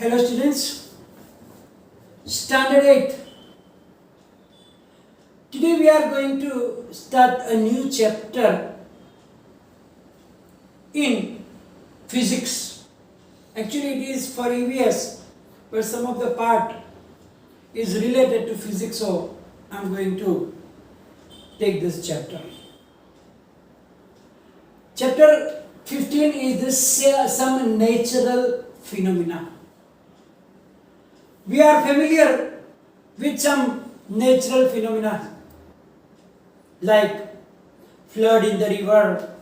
Hello students, Standard 8. Today we are going to start a new chapter in physics. Actually it is for EVS, but some of the part is related to physics, so I am going to take this chapter. Chapter 15 is this some natural phenomena. We are familiar with some natural phenomena like flood in the river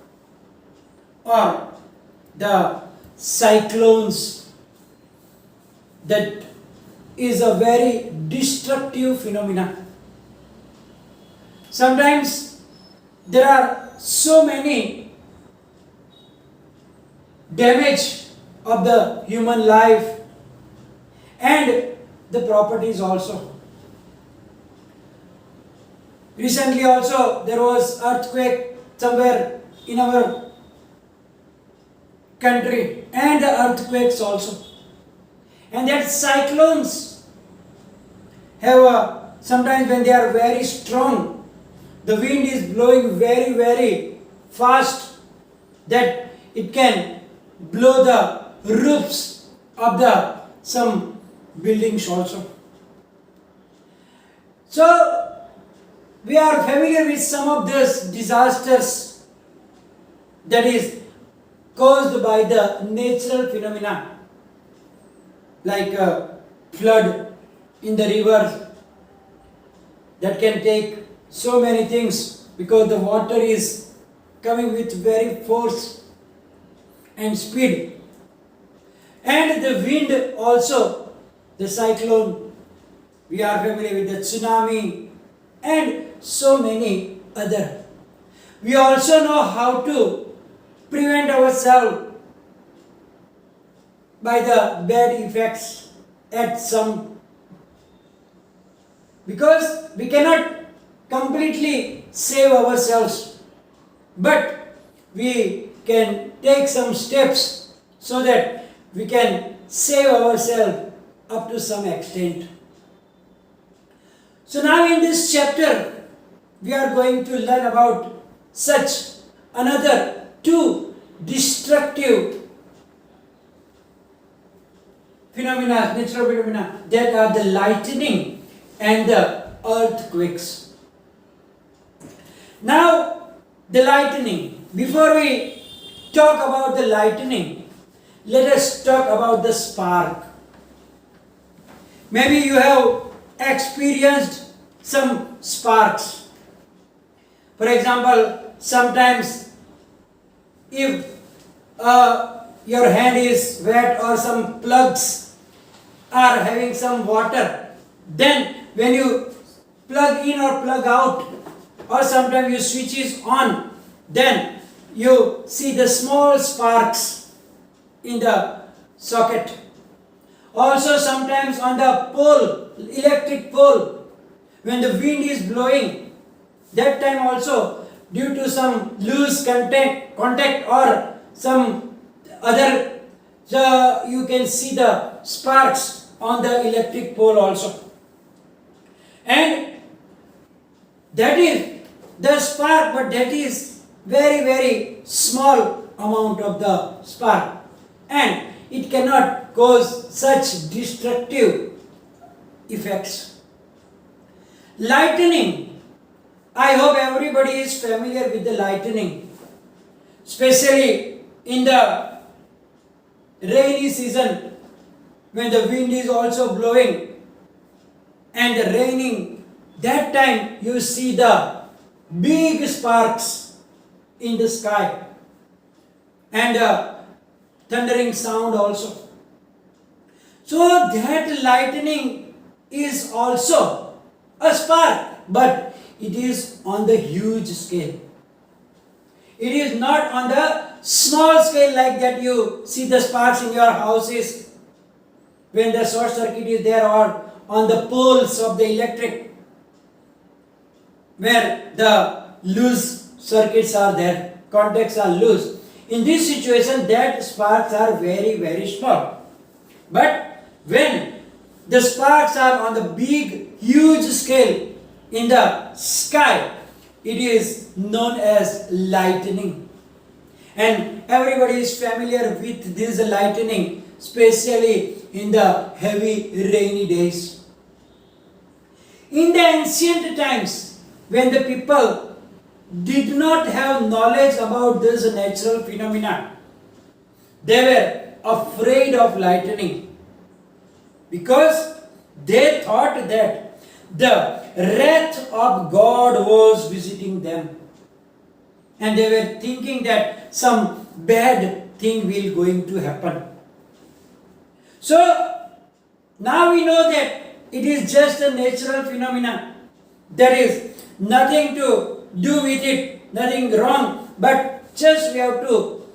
or the cyclones. That is a very destructive phenomena. Sometimes there are so many damage of the human life and the properties also. Recently also there was earthquake somewhere in our country and the earthquakes also. And that cyclones have sometimes when they are very strong, the wind is blowing very very fast, that it can blow the roofs of the some buildings also. So we are familiar with some of these disasters that is caused by the natural phenomena like flood in the river that can take so many things because the water is coming with very force and speed, and the wind also, the cyclone, we are familiar with the tsunami and so many other. We also know how to prevent ourselves by the bad effects at some, because we cannot completely save ourselves, but we can take some steps so that we can save ourselves up to some extent. So now in this chapter we are going to learn about such another two destructive phenomena, natural phenomena, that are the lightning and the earthquakes. Now the lightning, before we talk about the lightning, let us talk about the spark. Maybe you have experienced some sparks. For example, sometimes if your hand is wet or some plugs are having some water, then when you plug in or plug out, or sometimes you switch it on, then you see the small sparks in the socket. Also sometimes on the pole, electric pole, when the wind is blowing, that time also due to some loose contact or some other, so you can see the sparks on the electric pole also. And that is the spark, but that is very very small amount of the spark, and it cannot cause such destructive effects. Lightning, I hope everybody is familiar with the lightning, especially in the rainy season when the wind is also blowing and raining. That time you see the big sparks in the sky and thundering sound also. So that lightning is also a spark, but it is on the huge scale. It is not on the small scale like that you see the sparks in your houses when the short circuit is there, or on the poles of the electric where the loose circuits are there, contacts are loose. In this situation, that sparks are very very small. But the sparks are on the big, huge scale in the sky, it is known as lightning. And everybody is familiar with this lightning, especially in the heavy rainy days. In the ancient times, when the people did not have knowledge about this natural phenomena, they were afraid of lightning because they thought that the wrath of God was visiting them. And they were thinking that some bad thing will going to happen. So now we know that it is just a natural phenomenon. There is nothing to do with it, nothing wrong, but just we have to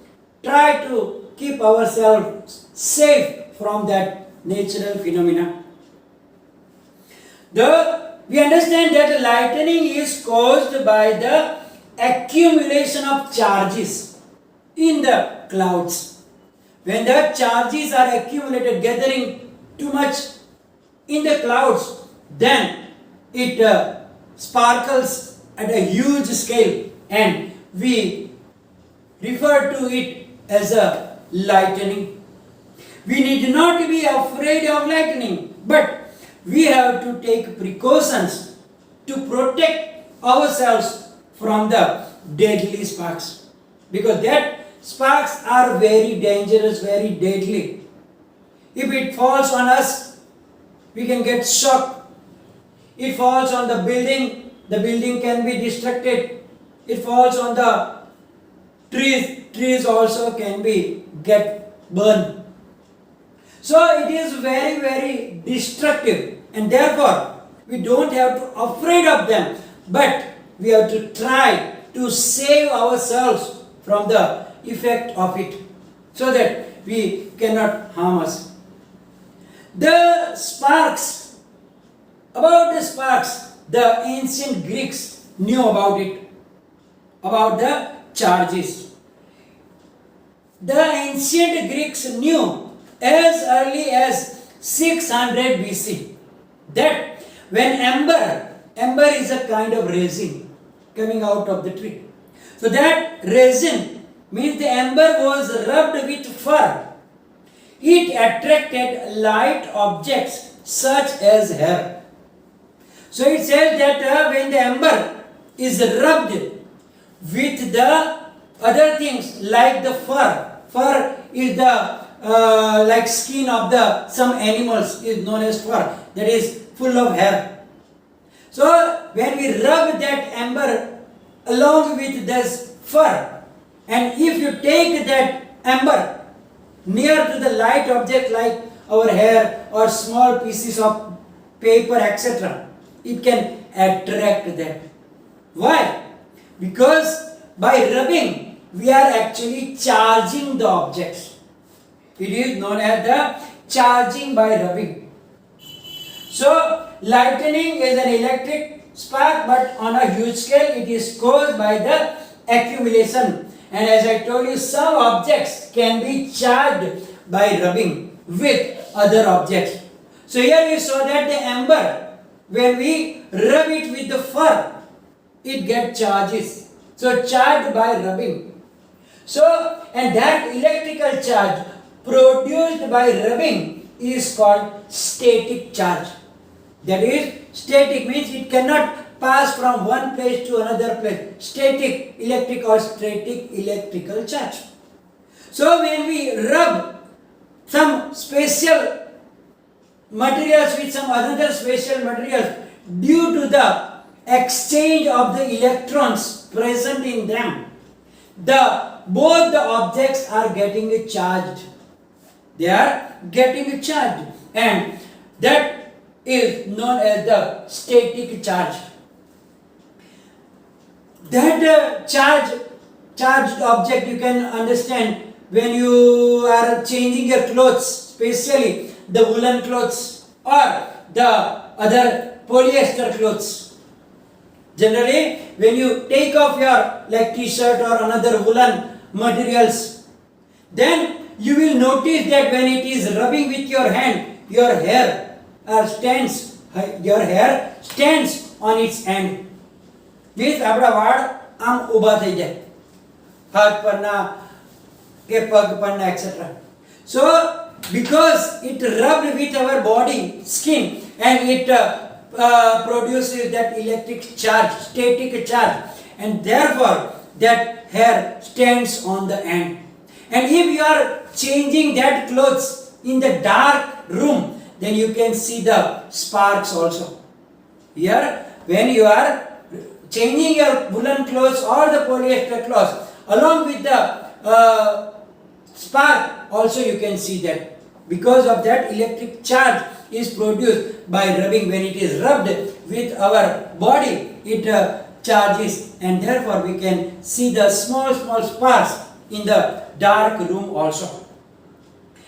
try to keep ourselves safe from that natural phenomena. We understand that lightning is caused by the accumulation of charges in the clouds. When the charges are accumulated, gathering too much in the clouds, then it sparkles at a huge scale, and we refer to it as a lightning. We need not be afraid of lightning, but we have to take precautions to protect ourselves from the deadly sparks, because that sparks are very dangerous, very deadly. If it falls on us, we can get shocked. It falls on the building can be destructed. It falls on the trees also can be get burned. So it is very, very destructive, and therefore we don't have to afraid of them, but we have to try to save ourselves from the effect of it, so that we cannot harm us. About the sparks, the ancient Greeks knew about it, about the charges. The ancient Greeks knew as early as 600 BC that when ember is a kind of resin coming out of the tree. So that resin means the ember was rubbed with fur. It attracted light objects such as hair. So it says that when the ember is rubbed with the other things like the fur is the like skin of the some animals is known as fur, that is full of hair. So when we rub that ember along with this fur, and if you take that ember near to the light object like our hair or small pieces of paper, etc., it can attract that. Why? Because by rubbing we are actually charging the objects. It is known as the charging by rubbing. So lightning is an electric spark, but on a huge scale it is caused by the accumulation. And as I told you, some objects can be charged by rubbing with other objects. So here we saw that the ember, when we rub it with the fur, it gets charges. So charged by rubbing. So, and that electrical charge produced by rubbing is called static charge. That is, static means it cannot pass from one place to another place. Static electric or static electrical charge. So when we rub some special materials with some other special materials, due to the exchange of the electrons present in them, both the objects are getting charged. They are getting charged, and that is known as the static charge. That charged object you can understand when you are changing your clothes, especially the woolen clothes or the other polyester clothes. Generally, when you take off your like t-shirt or another woolen materials, then you will notice that when it is rubbing with your hand, your hair stands, your hair stands on its end. Means આપણા વાળ આમ ઊભા થઈ જાય હાથ પરના કે પગ પરના etc. So because it rubbed with our body skin and it produces that electric charge, static charge, and therefore that hair stands on the end. And if you are changing that clothes in the dark room, then you can see the sparks also. Here when you are changing your woolen clothes or the polyester clothes, along with the spark also you can see that, because of that electric charge is produced by rubbing. When it is rubbed with our body, it charges, and therefore we can see the small sparks in the dark room also.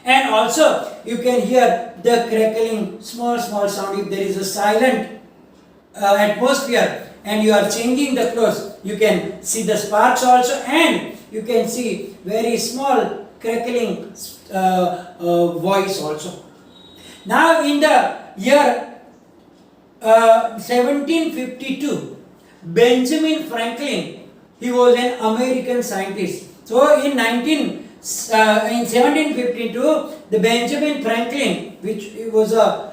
And also you can hear the crackling small sound. If there is a silent atmosphere and you are changing the clothes, you can see the sparks also, and you can see very small crackling voice also. Now in the year 1752, Benjamin Franklin, he was an American scientist. So in 1752, the Benjamin Franklin, which was a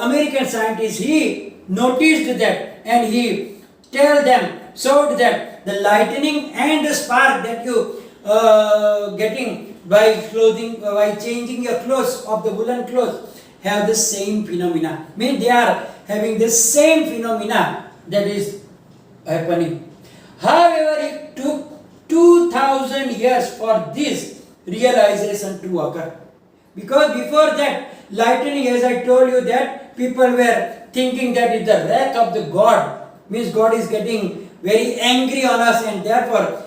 American scientist, he noticed that, and he showed that the lightning and the spark that you getting by changing your clothes of the woolen clothes have the same phenomena. Mean they are having the same phenomena that is happening. However, it took 2000 years for this realization to occur, because before that lightning, as I told you, that people were thinking that it's the wrath of the God, means God is getting very angry on us, and therefore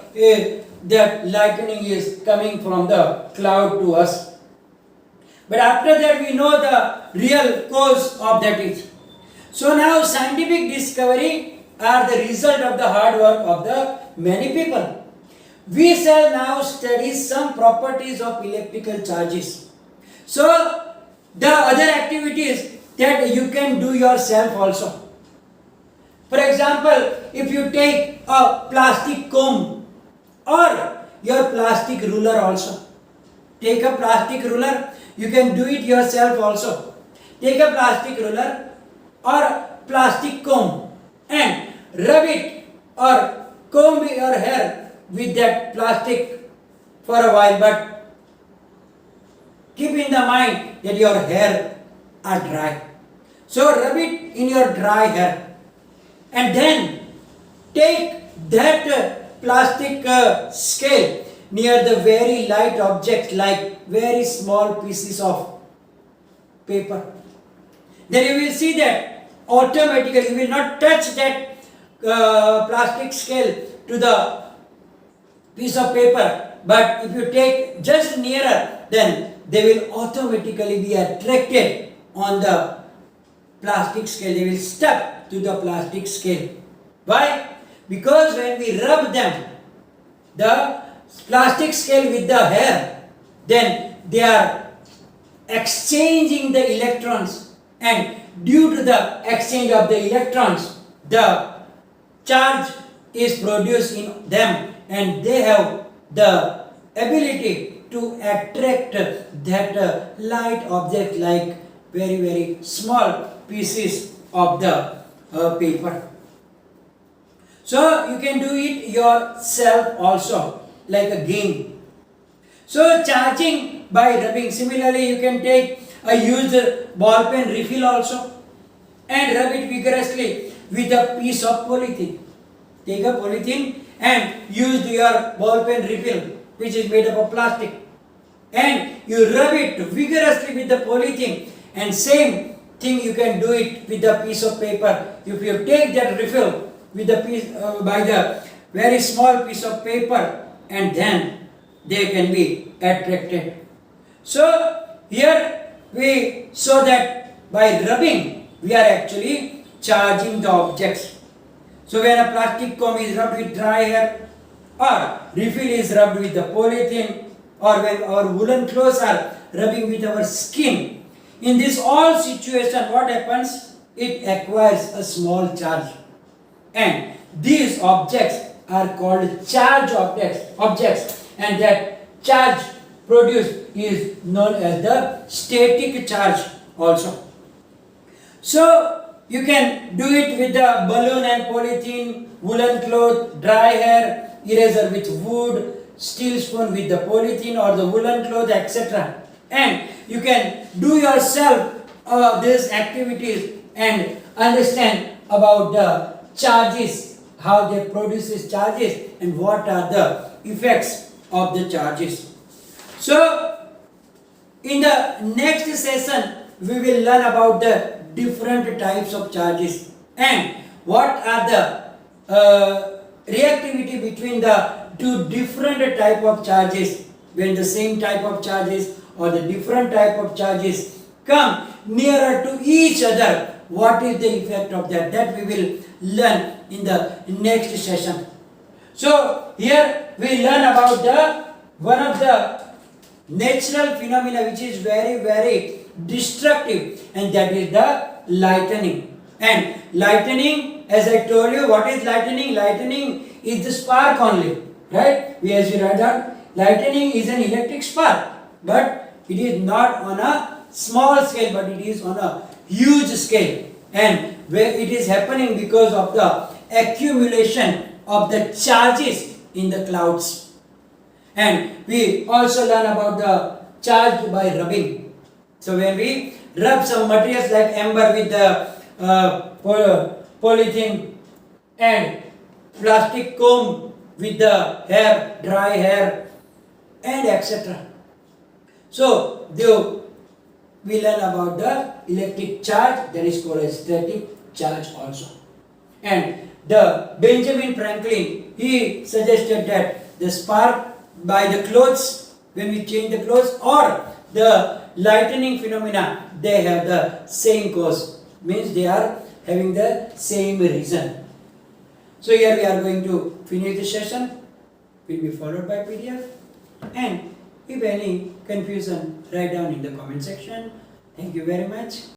that lightning is coming from the cloud to us. But after that we know the real cause of that is. So now scientific discovery are the result of the hard work of the many people. We shall now study some properties of electrical charges. So the other activities that you can do yourself also. For example, if you take a plastic comb or your plastic ruler also. Take a plastic ruler, you can do it yourself also. Take a plastic ruler or plastic comb and rub it or comb your hair with that plastic for a while, but keep in the mind that your hair are dry. So rub it in your dry hair, and then take that plastic scale near the very light objects like very small pieces of paper. Then you will see that automatically you will not touch that plastic scale to the piece of paper, but if you take just nearer, then they will automatically be attracted on the plastic scale. They will stuck to the plastic scale. Why? Because when we rub them, the plastic scale with the hair, then they are exchanging the electrons, and due to the exchange of the electrons, the charge is produced in them, and they have the ability to attract that light object like very small pieces of the paper. So you can do it yourself also, like a game. So charging by rubbing, similarly you can take a used ball pen refill also and rub it vigorously with a piece of polythene. Take a polythene and use your ball pen refill, which is made up of plastic, and you rub it vigorously with the polythene, and same thing you can do it with a piece of paper. If you take that refill with the piece by the very small piece of paper, and then they can be attracted. So here we saw that by rubbing we are actually charging the objects. So when a plastic comb is rubbed with dry hair, or refill is rubbed with the polythene, or when our woolen clothes are rubbing with our skin, in this all situation, what happens? It acquires a small charge, and these objects are called charge objects, and that charge produced is known as the static charge also. So you can do it with the balloon and polythene, woolen cloth, dry hair, eraser with wood, steel spoon with the polythene or the woolen cloth, etc. And you can do yourself these activities and understand about the charges, how they produce charges, and what are the effects of the charges. So in the next session we will learn about the different types of charges and what are the reactivity between the two different type of charges. When the same type of charges or the different type of charges come nearer to each other, what is the effect of that? That we will learn in the next session. So here we learn about the one of the natural phenomena which is very destructive, and that is the lightning. And lightning, as I told you, what is lightning? Lightning is the spark only, right? As we read out, lightning is an electric spark, but it is not on a small scale, but it is on a huge scale, and where it is happening because of the accumulation of the charges in the clouds. And we also learn about the charge by rubbing. So when we rub some materials like amber with the polythene and plastic comb with the hair, dry hair, and etc. So we learn about the electric charge, that is called a static charge also. And the Benjamin Franklin, he suggested that the spark by the clothes, when we change the clothes, or the lightning phenomena, they have the same cause, means they are having the same reason. So here we are going to finish the session, will be followed by PDF, and if any confusion, write down in the comment section. Thank you very much.